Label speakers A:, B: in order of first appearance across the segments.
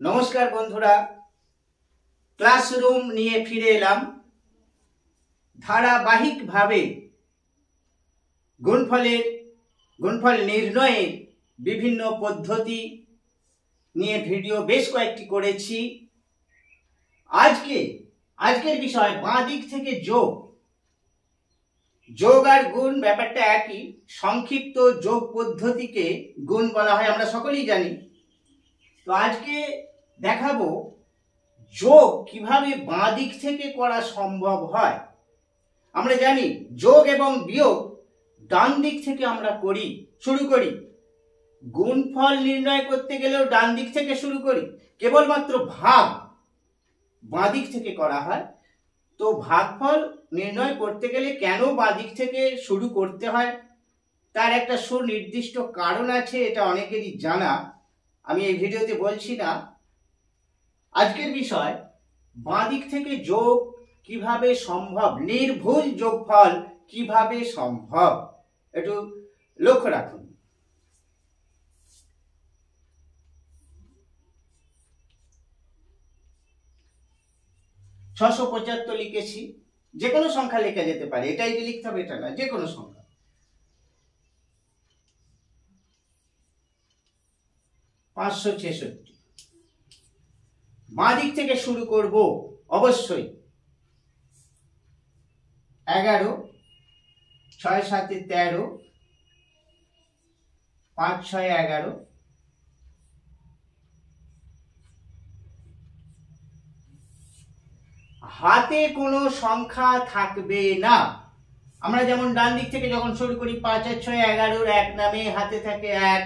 A: নমস্কার বন্ধুরা, ক্লাসরুম নিয়ে ফিরে এলাম। ধারাবাহিকভাবে গুণফল নির্ণয়ের বিভিন্ন পদ্ধতি নিয়ে ভিডিও বেশ কয়েকটি করেছি। আজকের বিষয় বাঁ দিক থেকে যোগ আর গুণ ব্যাপারটা একই। সংক্ষিপ্ত যোগ পদ্ধতিকে গুণ বলা হয়, আমরা সকলেই জানি। তো আজকে দেখাবো যোগ কিভাবে বাঁ দিক থেকে করা সম্ভব হয়। আমরা জানি যোগ এবং বিয়োগ ডান দিক থেকে আমরা শুরু করি। গুণফল নির্ণয় করতে গেলেও ডান দিক থেকে শুরু করি। কেবলমাত্র ভাগ বাঁ দিক থেকে করা হয়। তো ভাগফল নির্ণয় করতে গেলে কেন বাঁ দিক থেকে শুরু করতে হয় তার একটা সুনির্দিষ্ট কারণ আছে, এটা অনেকেরই জানা। আমি এই ভিডিওতে বলছি না। আজকের বিষয় বাঁ দিক থেকে যোগ কিভাবে সম্ভব, নির্ভুল যোগফল কিভাবে সম্ভব, একটু লক্ষ্য রাখুন। ছশো 75 লিখেছি, যে কোনো সংখ্যা লেখা যেতে পারে, এটাই যে লিখতে হবে এটা না, যে কোনো সংখ্যা। 566 বাঁ দিক থেকে শুরু করব অবশ্যই। 11, 6 7 13, 5 6 11, হাতে কোনো সংখ্যা থাকবে না। আমরা যেমন ডান দিক থেকে যখন শুরু করি 5 আর 6 11, এক নামে হাতে থাকে 1,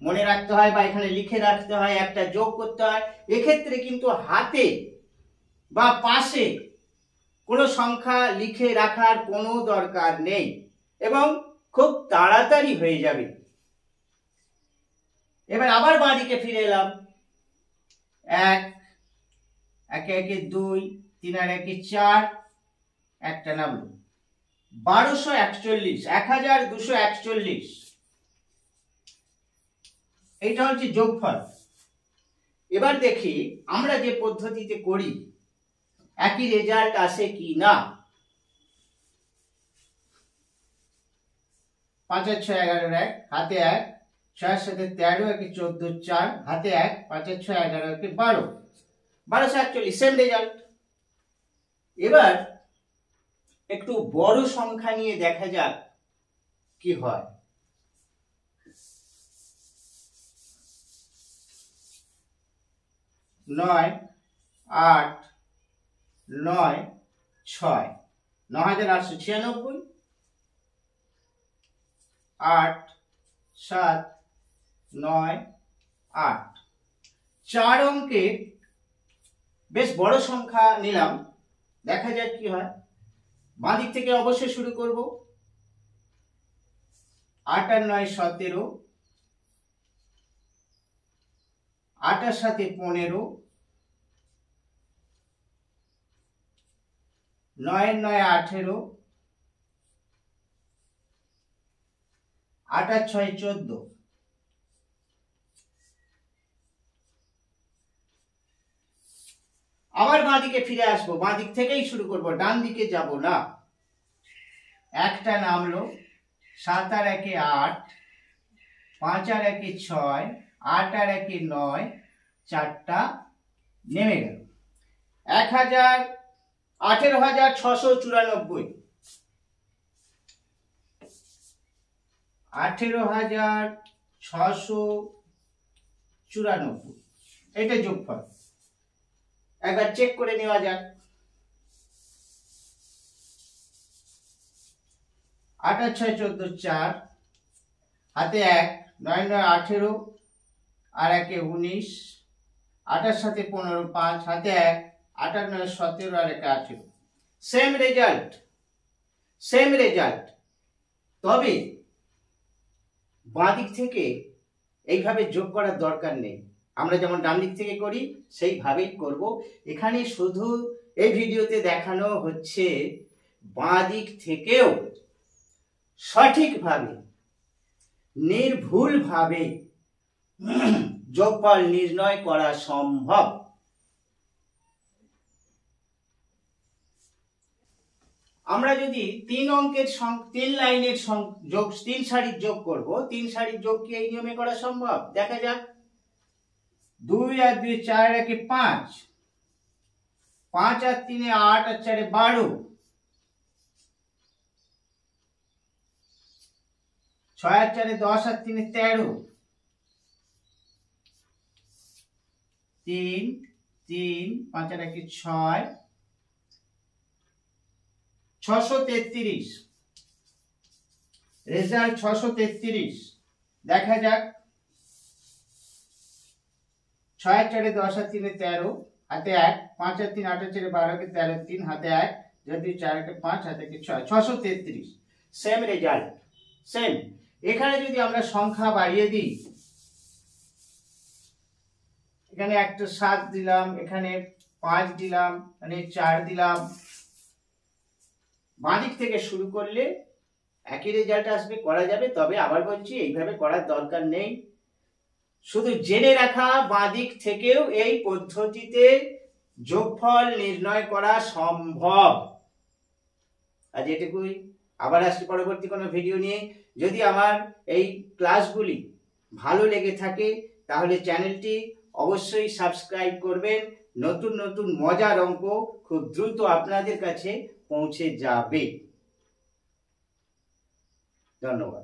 A: মনে রাখতে হয় বা এখানে লিখে রাখতে হয়, একটা যোগ করতে হয়। এক্ষেত্রে কিন্তু হাতে বা পাশে কোনো সংখ্যা লিখে রাখার কোনো দরকার নেই এবং খুব তাড়াতাড়ি হয়ে যাবে। এবার আবার বাঁ দিকে ফিরে এলাম। 1 1 1 2, 3 আর 1 4, একটা নামলো 1241, 1241। এটা হচ্ছে যোগফল। এবার দেখি আমরা যে পদ্ধতিতে করি একই রেজাল্ট আসে কি না। 5 আর 6 11 1, হাতে 1, 6 7 13, 1 14 4, হাতে 1, 5 আর 6 11 1 12, 1241, সেম রেজাল্ট। এবার একটু বড় সংখ্যা নিয়ে দেখা যাক কি হয়। 9 8 9 6, 9896, 8 7 9 8, 4 অঙ্কের বেশ বড় সংখ্যা নিলাম। দেখা যাক কি হয়। বাঁ দিক থেকে অবশ্যই শুরু করব। 8 আর 9 17, 8 আর 7 15, 9 আর 9 18, 8 আর 6 14। আবার বাঁ দিকে ফিরে আসবো, বাঁ দিক থেকেই শুরু করব, ডান দিকে যাব না। একটা নামলো 7 আর 1 8, 5 আর 1 6, 8 আর 1 9, চারটা নেমে গেল। 18,694, 18,694, এটা যোগফল। একবার চেক করে নেওয়া যাক। 8 আর 6 14 4, হাতে 1, 9 9 18, আর 1 19, 8 আর 7 15 5, হাতে 1, 8 আর 9 17, আর 1 18। Same result. তবে বাঁ দিক থেকে এইভাবে যোগ করার দরকার নেই। আমরা যেমন ডান দিক থেকে করি সেইভাবেই করব। এখানে শুধু এই ভিডিওতে দেখানো হচ্ছে বাঁ দিক থেকেও সঠিকভাবে নির্ভুলভাবে যোগফল নির্ণয় করা সম্ভব। আমরা যদি 3 অঙ্কের 3 লাইনের যোগ 3 সারির যোগ করব, 3 সারির যোগ কি এই নিয়মে করা সম্ভব? দেখা যাক। 2 আর 2 4 একে 5, 5 আর 3 8 আর 4 12, 6 আর 4 10 আর 3 13, 3 3 5 আর 1 6, 633। রেজাল্ট 633। দেখা যাক। 6 আর 4 10 আর 3 13, হাতে 1, 5 আর 3 8 আর 4 12 কে 13, 3 হাতে 1, যদি 4 কে 5 হাতে 6, 633। Same result, same. এখানে যদি আমরা সংখ্যা বাড়িয়ে দিই, এখানে একটা 7 দিলাম, এখানে 5 দিলাম, এখানে 4 দিলাম, বাঁদিক থেকে শুরু করলে একই রেজাল্ট আসবে, করা যাবে। তবে আবার বলছি, এইভাবে করার দরকার নেই। শুধু জেনে রাখা, বাঁদিক থেকেও এই পদ্ধতিতে যোগফল নির্ণয় করা সম্ভব। আজ এটুকুই। আবার আসছি পরবর্তী কোনো ভিডিও নিয়ে। যদি আমার এই ক্লাসগুলি ভালো লেগে থাকে তাহলে চ্যানেলটি অবশ্যই সাবস্ক্রাইব করবেন। নতুন নতুন মজার অঙ্ক খুব দ্রুত আপনাদের কাছে পৌঁছে যাবে। ধন্যবাদ।